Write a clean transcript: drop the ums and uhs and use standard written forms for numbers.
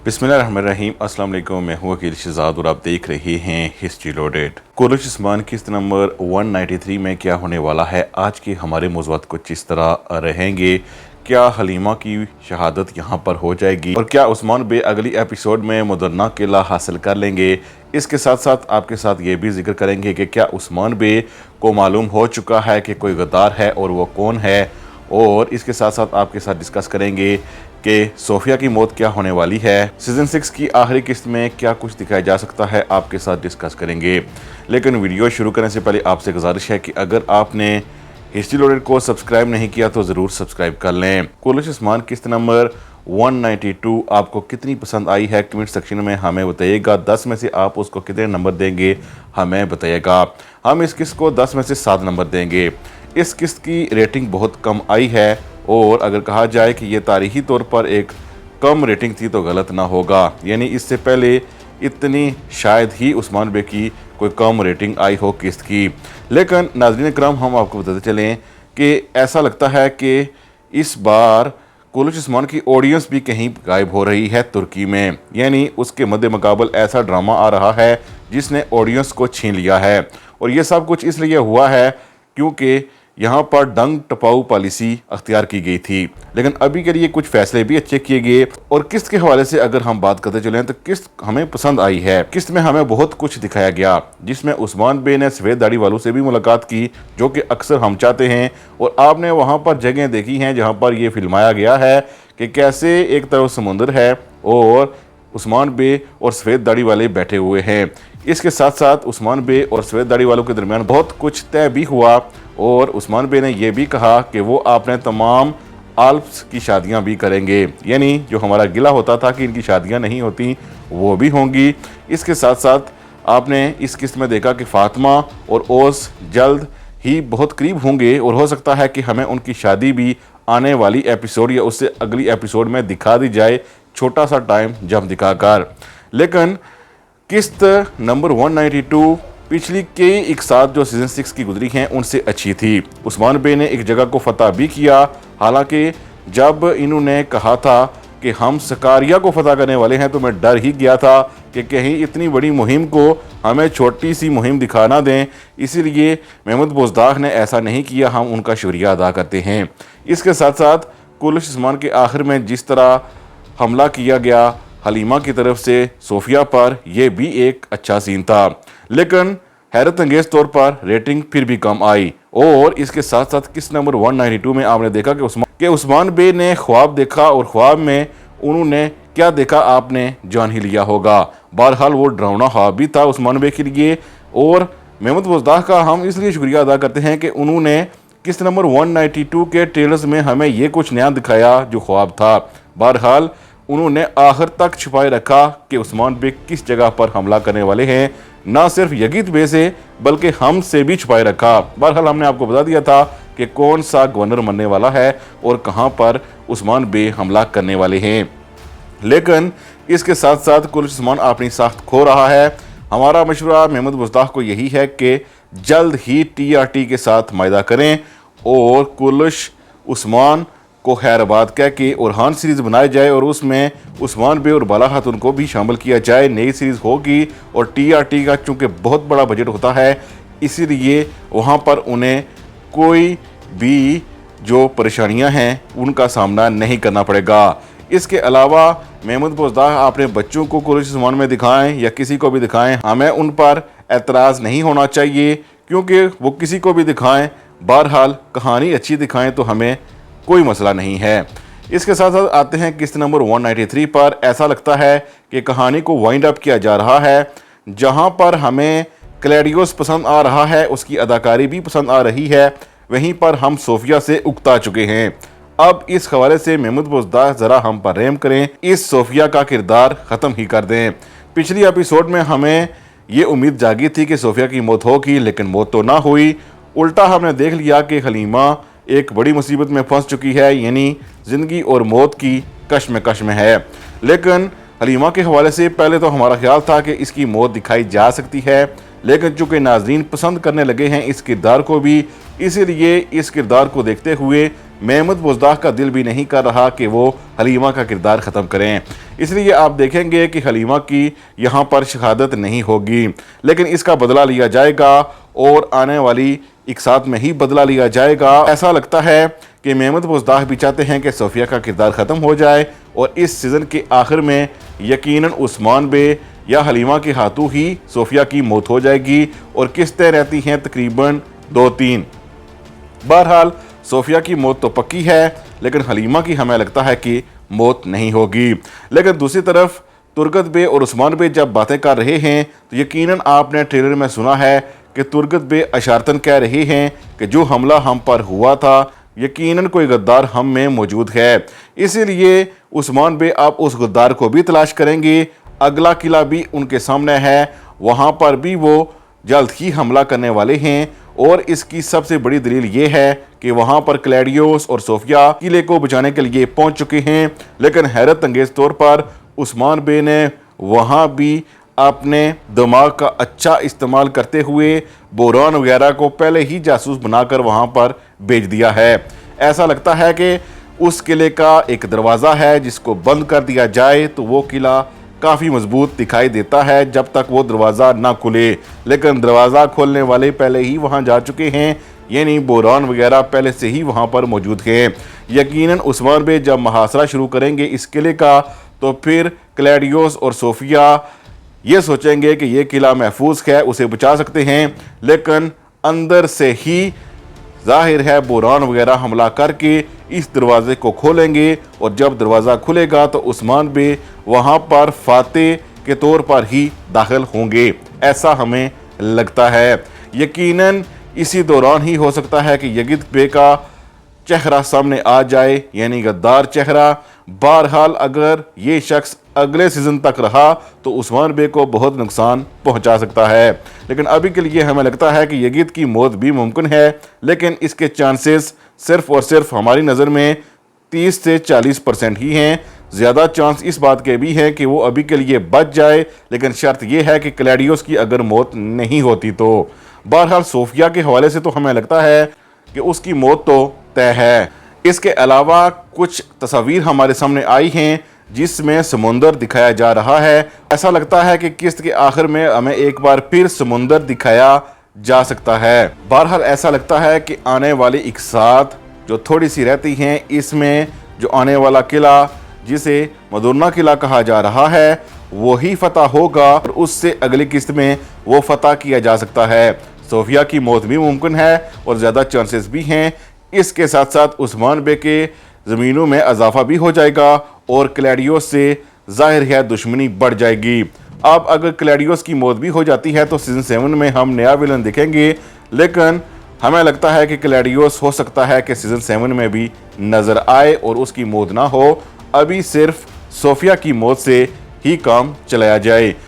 बिस्मिल्लाहिर्रहमानिर्रहीम। अस्सलाम वालेकुम। मैं हूं वकील शहजाद और आप देख रहे हैं हिस्ट्री लोडेड। कुलुश उस्मान किस्त नंबर 193 में क्या होने वाला है, आज के हमारे मौज़ूआत कुछ इस तरह रहेंगे। क्या हलीमा की शहादत यहाँ पर हो जाएगी और क्या उस्मान बे अगली एपिसोड में मुदन्ना किला हासिल कर लेंगे। इसके साथ साथ आपके साथ ये भी जिक्र करेंगे कि क्या उस्मान बे को मालूम हो चुका है कि कोई गद्दार है और वो कौन है। और इसके साथ साथ आपके साथ डिस्कस करेंगे कि सोफिया की मौत क्या होने वाली है। सीज़न 6 की आखिरी किस्त में क्या कुछ दिखाया जा सकता है, आपके साथ डिस्कस करेंगे। लेकिन वीडियो शुरू करने से पहले आपसे गुजारिश है कि अगर आपने हिस्ट्री लोडेड को सब्सक्राइब नहीं किया तो ज़रूर सब्सक्राइब कर लें। कुलुश उस्मान किस्त नंबर 192 आपको कितनी पसंद आई है, कमेंट सेक्शन में हमें बताइएगा। 10 में से आप उसको कितने नंबर देंगे हमें बताइएगा। हम इस किस्त को 10 में से 7 नंबर देंगे। इस किस्त की रेटिंग बहुत कम आई है और अगर कहा जाए कि ये तारीखी तौर पर एक कम रेटिंग थी तो गलत ना होगा। यानी इससे पहले इतनी शायद ही उस्मान बे की कोई कम रेटिंग आई हो किस्त की। लेकिन नाज़रीन इकराम, हम आपको बताते चलें कि ऐसा लगता है कि इस बार कुलुश उस्मान की ऑडियंस भी कहीं गायब हो रही है तुर्की में। यानी उसके मद्दे मुकाबल ऐसा ड्रामा आ रहा है जिसने ऑडियंस को छीन लिया है। और ये सब कुछ इसलिए हुआ है क्योंकि यहाँ पर डंग टपाऊ पॉलिसी अख्तियार की गई थी। लेकिन अभी के लिए कुछ फैसले भी अच्छे किए गए। और किस्त के हवाले से अगर हम बात करते चलें तो किस्त हमें पसंद आई है। किस्त में हमें बहुत कुछ दिखाया गया, जिसमें उस्मान बे ने सफ़ेद दाढ़ी वालों से भी मुलाकात की, जो कि अक्सर हम चाहते हैं। और आपने वहाँ पर जगह देखी हैं जहाँ पर यह फिल्माया गया है कि कैसे एक तरफ समुंदर है और उस्मान बे और सफ़ेद दाढ़ी वाले बैठे हुए हैं। इसके साथ साथ उस्मान बे और सफ़ेद दाढ़ी वालों के दरमियान बहुत कुछ तय भी हुआ और उस्मान बे ने यह भी कहा कि वो आपने तमाम आल्प्स की शादियां भी करेंगे। यानी जो हमारा गिला होता था कि इनकी शादियां नहीं होती, वो भी होंगी। इसके साथ साथ आपने इस किस्त में देखा कि फातिमा और ओस जल्द ही बहुत करीब होंगे और हो सकता है कि हमें उनकी शादी भी आने वाली एपिसोड या उससे अगली एपिसोड में दिखा दी जाए, छोटा सा टाइम जब दिखाकर। लेकिन किस्त नंबर 192 पिछली कई एक साथ जो सीज़न 6 की गुजरी हैं उनसे अच्छी थी। उस्मान बे ने एक जगह को फतह भी किया। हालांकि जब इन्होंने कहा था कि हम सकारिया को फतह करने वाले हैं तो मैं डर ही गया था कि कहीं इतनी बड़ी मुहिम को हमें छोटी सी मुहिम दिखा ना दें। इसीलिए महमूद बोजदाग ने ऐसा नहीं किया, हम उनका शुक्रिया अदा करते हैं। इसके साथ साथ कुलुश उस्मान के आखिर में जिस तरह हमला किया गया हलीमा की तरफ से सोफिया पर, यह भी एक अच्छा सीन था। लेकिन हैरत अंगेज तौर पर रेटिंग फिर भी कम आई। और इसके साथ साथ किस्त नंबर 192 में आपने देखा कि उस्मान बे ने ख्वाब देखा और ख्वाब में उन्होंने क्या देखा आपने जान ही लिया होगा। बहरहाल वो डरावना ख्वाब भी था उस्मान बे के लिए। और महमूद बोजदाग का हम इसलिए शुक्रिया अदा करते हैं कि उन्होंने किस्त नंबर 192 के ट्रेलर्स में हमें ये कुछ नया दिखाया जो ख्वाब था। बहरहाल उन्होंने आखिर तक छुपाए रखा कि उस्मान बे किस जगह पर हमला करने वाले हैं, ना सिर्फ यगीत बे से बल्कि हम से भी छुपाए रखा। बहरहाल हमने आपको बता दिया था कि कौन सा गवर्नर बनने वाला है और कहां पर उस्मान बे हमला करने वाले हैं। लेकिन इसके साथ साथ कुलुश उस्मान अपनी साख्त खो रहा है। हमारा मशवरा महमूद बोजदाग को यही है कि जल्द ही TRT के साथ मायदा करें और कुलुश उस्मान को खैराबाद कह के ओरहान सीरीज़ बनाई जाए और उसमें उस्मान बे और बाला खातून को भी शामिल किया जाए। नई सीरीज़ होगी और TRT का चूँकि बहुत बड़ा बजट होता है, इसीलिए वहाँ पर उन्हें कोई भी जो परेशानियाँ हैं उनका सामना नहीं करना पड़ेगा। इसके अलावा महमूद बोजदाग अपने बच्चों को कुलुश उस्मान में दिखाएं या किसी को भी दिखाएं, हमें उन पर एतराज़ नहीं होना चाहिए क्योंकि वो किसी को भी दिखाएं। बहरहाल कहानी अच्छी दिखाएं तो हमें कोई मसला नहीं है। इसके साथ साथ आते हैं किस्त नंबर 193 पर। ऐसा लगता है कि कहानी को वाइंड अप किया जा रहा है, जहां पर हमें क्लैडियोस पसंद आ रहा है, उसकी अदाकारी भी पसंद आ रही है। वहीं पर हम सोफिया से उकता चुके हैं। अब इस हवाले से महमूद बोजदाग ज़रा हम पर रहम करें, इस सोफिया का किरदार ख़त्म ही कर दें। पिछली एपिसोड में हमें ये उम्मीद जागी थी कि सोफिया की मौत होगी, लेकिन मौत तो ना हुई। उल्टा हमने देख लिया कि हलीमा एक बड़ी मुसीबत में फंस चुकी है, यानी ज़िंदगी और मौत की कश्मकश में है। लेकिन हलीमा के हवाले से पहले तो हमारा ख्याल था कि इसकी मौत दिखाई जा सकती है, लेकिन चूंकि नाजरीन पसंद करने लगे हैं इस किरदार को भी, इसीलिए इस किरदार को देखते हुए महमूद बुज़दाह का दिल भी नहीं कर रहा कि वो हलीमा का किरदार ख़त्म करें। इसलिए आप देखेंगे कि हलीमा की यहाँ पर शहादत नहीं होगी, लेकिन इसका बदला लिया जाएगा और आने वाली एक साथ में ही बदला लिया जाएगा। ऐसा लगता है कि महमूद बुज़दाह भी चाहते हैं कि सोफिया का किरदार ख़त्म हो जाए और इस सीज़न के आखिर में यकीनन उस्मान बे या हलीमा के हाथों ही सोफिया की मौत हो जाएगी और किस्तें रहती हैं तकरीबन 2-3। बहरहाल सोफिया की मौत तो पक्की है, लेकिन हलीमा की हमें लगता है कि मौत नहीं होगी। लेकिन दूसरी तरफ तुर्गत बे और उस्मान बे जब बातें कर रहे हैं तो यकीनन आपने ट्रेलर में सुना है कि तुर्गत बे अशारतन कह रहे हैं कि जो हमला हम पर हुआ था यकीनन कोई गद्दार हम में मौजूद है, इसीलिए उस्मान बे आप उस गद्दार को भी तलाश करेंगे। अगला किला भी उनके सामने है, वहाँ पर भी वो जल्द ही हमला करने वाले हैं और इसकी सबसे बड़ी दलील ये है कि वहाँ पर क्लैडियोस और सोफिया किले को बचाने के लिए पहुँच चुके हैं। लेकिन हैरत अंगेज तौर पर उस्मान बे ने वहाँ भी अपने दिमाग का अच्छा इस्तेमाल करते हुए बोरान वगैरह को पहले ही जासूस बनाकर वहाँ पर भेज दिया है। ऐसा लगता है कि उस किले का एक दरवाज़ा है जिसको बंद कर दिया जाए तो वो किला काफ़ी मजबूत दिखाई देता है जब तक वो दरवाज़ा ना खुले, लेकिन दरवाज़ा खोलने वाले पहले ही वहाँ जा चुके हैं, यानी बोरान वगैरह पहले से ही वहाँ पर मौजूद हैं। यकीनन उस्मान बे जब मुहासरा शुरू करेंगे इस किले का तो फिर क्लैडियोस और सोफिया ये सोचेंगे कि ये किला महफूज है, उसे बचा सकते हैं, लेकिन अंदर से ही जाहिर है बोरान वगैरह हमला करके इस दरवाजे को खोलेंगे और जब दरवाज़ा खुलेगा तो उस्मान बे वहाँ पर फाते के तौर पर ही दाखिल होंगे, ऐसा हमें लगता है। यकीनन इसी दौरान ही हो सकता है कि यगिद बे का चेहरा सामने आ जाए, यानी गद्दार चेहरा। बहरहाल अगर ये शख्स अगले सीज़न तक रहा तो उस्मान बे को बहुत नुकसान पहुंचा सकता है, लेकिन अभी के लिए हमें लगता है कि यगिद की मौत भी मुमकिन है, लेकिन इसके चांसेस सिर्फ और सिर्फ हमारी नज़र में 30 से 40% ही हैं। ज़्यादा चांस इस बात के भी हैं कि वो अभी के लिए बच जाए, लेकिन शर्त यह है कि क्लैडियोस की अगर मौत नहीं होती तो। बहरहाल सोफिया के हवाले से तो हमें लगता है कि उसकी मौत तो तय है। इसके अलावा कुछ तस्वीर हमारे सामने आई हैं जिसमें समुंदर दिखाया जा रहा है। ऐसा लगता है कि किस्त के आखिर में हमें एक बार फिर समुंदर दिखाया जा सकता है। बहरहाल ऐसा लगता है कि आने वाली एक साथ जो थोड़ी सी रहती हैं, इसमें जो आने वाला किला जिसे मदुरना किला कहा जा रहा है वही फतह होगा और उससे अगली किस्त में वो फतह किया जा सकता है। सोफिया की मौत भी मुमकिन है और ज़्यादा चांसेस भी हैं। इसके साथ साथ उस्मान बे के ज़मीनों में इजाफा भी हो जाएगा और क्लैडियोस से जाहिर है दुश्मनी बढ़ जाएगी। अब अगर क्लैडियोस की मौत भी हो जाती है तो सीज़न 7 में हम नया विलन दिखेंगे, लेकिन हमें लगता है कि क्लैडियोस हो सकता है कि सीज़न 7 में भी नज़र आए और उसकी मौत ना हो। अभी सिर्फ सोफिया की मौत से ही काम चलाया जाए।